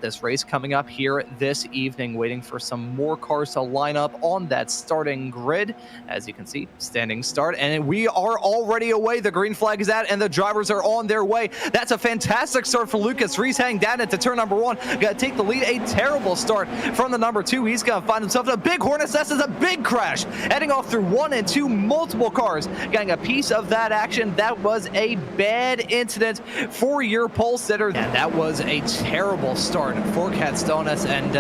this race coming up here this evening, waiting for some more cars to line up on that starting grid. As you can see, standing start, and we are already away. The green flag is out, and the drivers are on their way. That's a fantastic start for Lucas Reese, heading down into turn number 1. Got to take the lead. A terrible start from the number 2. He's going to find himself in a big Hornet's Nest. Is a big crash, heading off through 1 and 2, multiple cars getting a piece of that action. That was a bad incident for your pole sitter, and that was a terrible start for Katstonis. And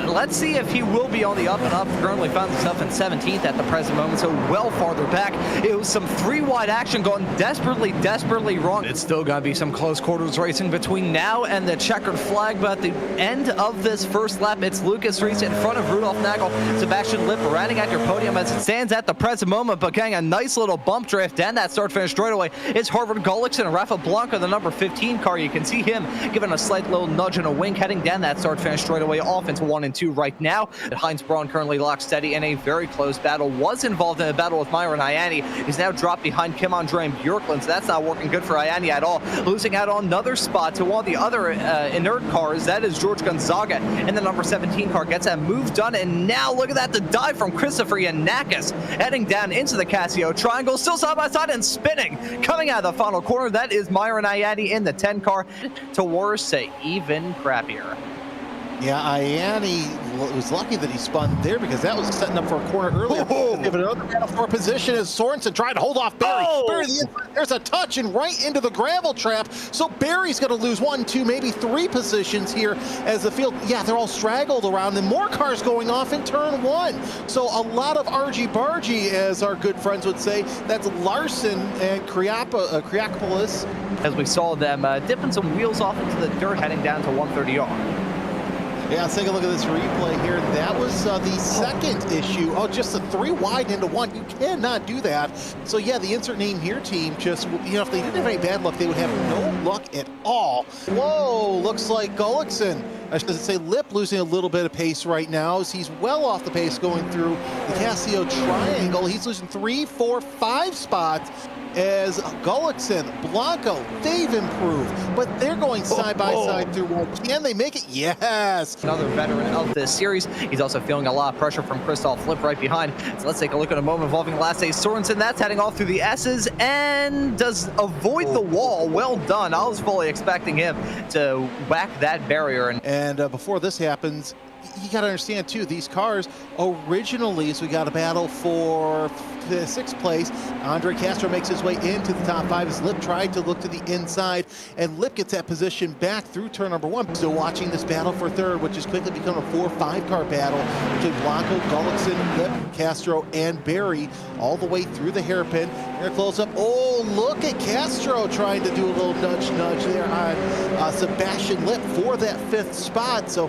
let's see if he will be on the up and up. Currently finds himself in 17th at the present moment, so well farther back. It was some 3-wide action going desperately wrong. It's still going to be some close quarters racing between now and the checkered flag, but at the end of this first lap, it's Lucas Reese in front of Rudolf Nagel. Sebastian Lipp rounding out your podium as it stands at the present moment, but getting a nice little bump drift down that start-finish straightaway. It's Harvard Gullickson and Rafa Blanco, the number 15 car. You can see him giving a slight little nudge and a wink, heading down that start-finish straightaway off into 1 and 2 right now. Heinz Braun currently locked steady in a very close battle. Was involved in a battle with Myron Ianni. He's now dropped behind Kim Andre and Bjorklund, so that's not working good for Ianni at all. Losing out on another spot to one of the other inert cars. That is George Gonzaga, and the number 17 car gets that move done. And now look at that, the dive from Christopher Yanakis, heading down into the Casio triangle, still side by side and spinning. Coming out of the final corner, that is Myron Ianni in the 10 car. To worse, to even crappier. Yeah, Ianni was lucky that he spun there, because that was setting up for a corner earlier. Give it another battle for position as Sorensen tried to hold off Barry. Barry, there's a touch and right into the gravel trap. So Barry's going to lose 1, 2, maybe 3 positions here as the field, yeah, they're all straggled around, and more cars going off in turn 1. So a lot of argy-bargy, as our good friends would say. That's Larson and Kriakopoulos. As we saw them dipping some wheels off into the dirt, heading down to 130R. Yeah, let's take a look at this replay here. That was the second issue. Oh, just a 3 wide into 1. You cannot do that. So yeah, the insert name here team just, you know, if they didn't have any bad luck, they would have no luck at all. Whoa, looks like Gullickson, I should say Lipp, losing a little bit of pace right now as he's well off the pace going through the Casio triangle. He's losing 3, 4, 5 spots. As Gullickson, Blanco, they've improved, but they're going side by side through 1. Can they make it? Yes. Another veteran of this series. He's also feeling a lot of pressure from Christoph Lipp right behind. So let's take a look at a moment involving Lasse Sorensen. That's heading off through the S's and does avoid the wall. Well done. I was fully expecting him to whack that barrier. And before this happens, you got to understand too, these cars originally, so we got a battle for the 6th place. Andre Castro makes his way into the top 5 as Lipp tried to look to the inside, and Lipp gets that position back through turn number 1. Still watching this battle for 3rd, which has quickly become a 4-5 car battle between Blanco, Gullickson, Lipp, Castro, and Barry, all the way through the hairpin. Here, close up. Oh, look at Castro trying to do a little nudge there on Sebastian Lipp for that 5th spot. So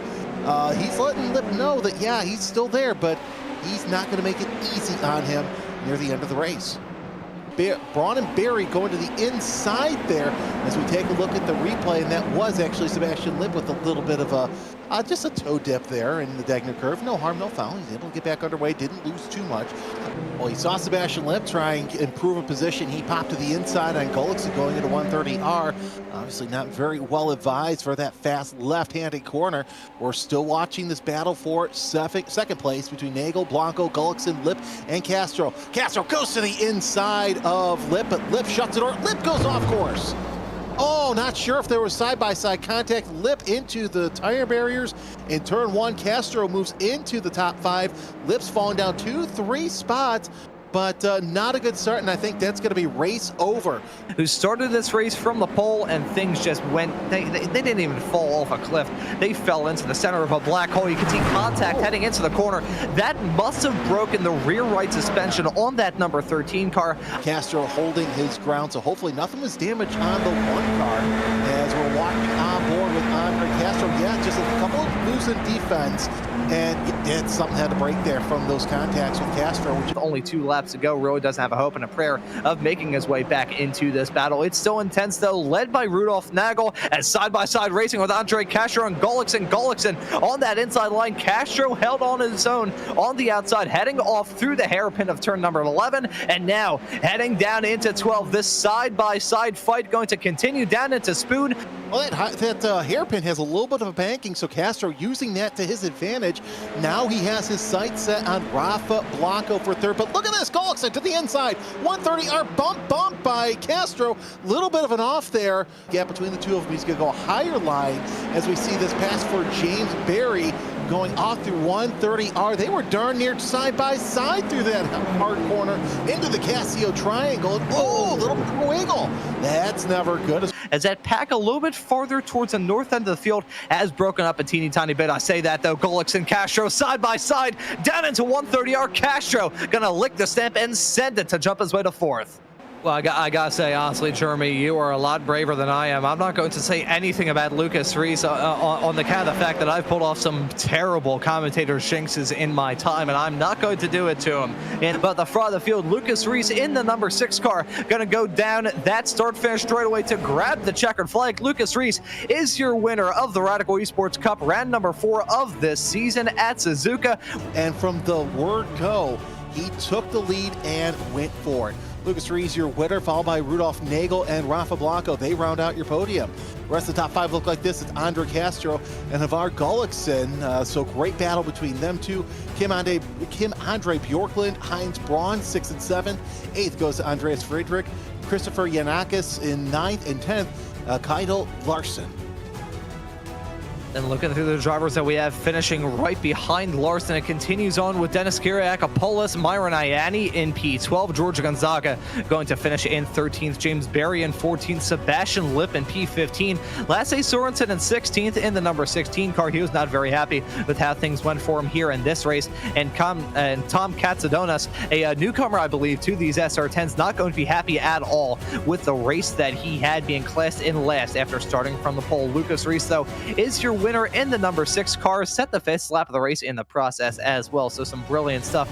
he's letting Lipp know that, yeah, he's still there, but he's not going to make it easy on him near the end of the race. Braun and Barry going to the inside there as we take a look at the replay, and that was actually Sebastian Lipp with a little bit of a just a toe dip there in the Degner curve. No harm, no foul. He's able to get back underway, didn't lose too much. Well, he saw Sebastian Lipp trying to improve a position. He popped to the inside on Gullickson going into 130R. Obviously not very well advised for that fast left-handed corner. We're still watching this battle for second place between Nagel, Blanco, Gullickson, Lipp, and Castro. Castro goes to the inside of Lipp, but Lipp shuts the door. Lipp goes off course. Oh, not sure if there was side-by-side contact. Lipp into the tire barriers. In turn 1, Castro moves into the top 5. Lipp's falling down 2, 3 spots, but not a good start, and I think that's going to be race over. Who started this race from the pole, and things just went, they didn't even fall off a cliff. They fell into the center of a black hole. You can see contact heading into the corner. That must have broken the rear right suspension on that number 13 car. Castro holding his ground, so hopefully nothing was damaged on the 1 car as we're walking on board with Andre Castro. Yeah, just a couple of losing defense, and something had to break there from those contacts with Castro. Which only 2 laps to go, really doesn't have a hope and a prayer of making his way back into this battle. It's still intense though, led by Rudolf Nagel as side-by-side racing with Andre Castro and Gullickson. Gullickson on that inside line. Castro held on his own on the outside, heading off through the hairpin of turn number 11, and now heading down into 12. This side-by-side fight going to continue down into Spoon. Well, that hairpin has a little bit of a banking, so Castro using that to his advantage. Now he has his sights set on Rafa Blanco for third, but look at this, Gullickson to the inside. 130R bump by Castro. Little bit of an off there. Gap between the two of them. He's going to go a higher line as we see this pass for James Berry going off through 130R. They were darn near side by side through that hard corner into the Casio triangle. Oh, little bit of a wiggle. That's never good. As that pack a little bit farther towards the north end of the field has broken up a teeny tiny bit. I say that though, Gullickson and Castro side by side down into 130R. Castro gonna lick the stamp and send it to jump his way to fourth. Well, I gotta say, honestly, Jeremy, you are a lot braver than I am. I'm not going to say anything about Lucas Reese on the count of the fact that I've pulled off some terrible commentator shinxes in my time, and I'm not going to do it to him. And but the front of the field, Lucas Reese in the number 6 car, gonna go down that start-finish straightaway to grab the checkered flag. Lucas Reese is your winner of the Radical Esports Cup, round number 4 of this season at Suzuka. And from the word go, he took the lead and went for it. Lucas Reese, your winner, followed by Rudolph Nagel and Rafa Blanco. They round out your podium. The rest of the top 5 look like this. It's Andre Castro and Havar Gullickson. So great battle between them two. Kim Andre Bjorklund, Heinz Braun, 6 and 7. 8th goes to Andreas Friedrich. Christopher Yanakis in 9th, and 10th, Kydal Larson. And looking through the drivers that we have finishing right behind Larson, it continues on with Dennis Kiriakopoulos, Myron Ianni in P12, George Gonzaga going to finish in 13th, James Berry in 14th, Sebastian Lipp in P15, Lasse Sorensen in 16th in the number 16 car. He was not very happy with how things went for him here in this race. And Tom Katsadonis, a newcomer, I believe, to these SR10s, not going to be happy at all with the race that he had, being classed in last after starting from the pole. Lucas Reese, though, is your winner in the number 6 car, set the 5th lap of the race in the process as well. So some brilliant stuff.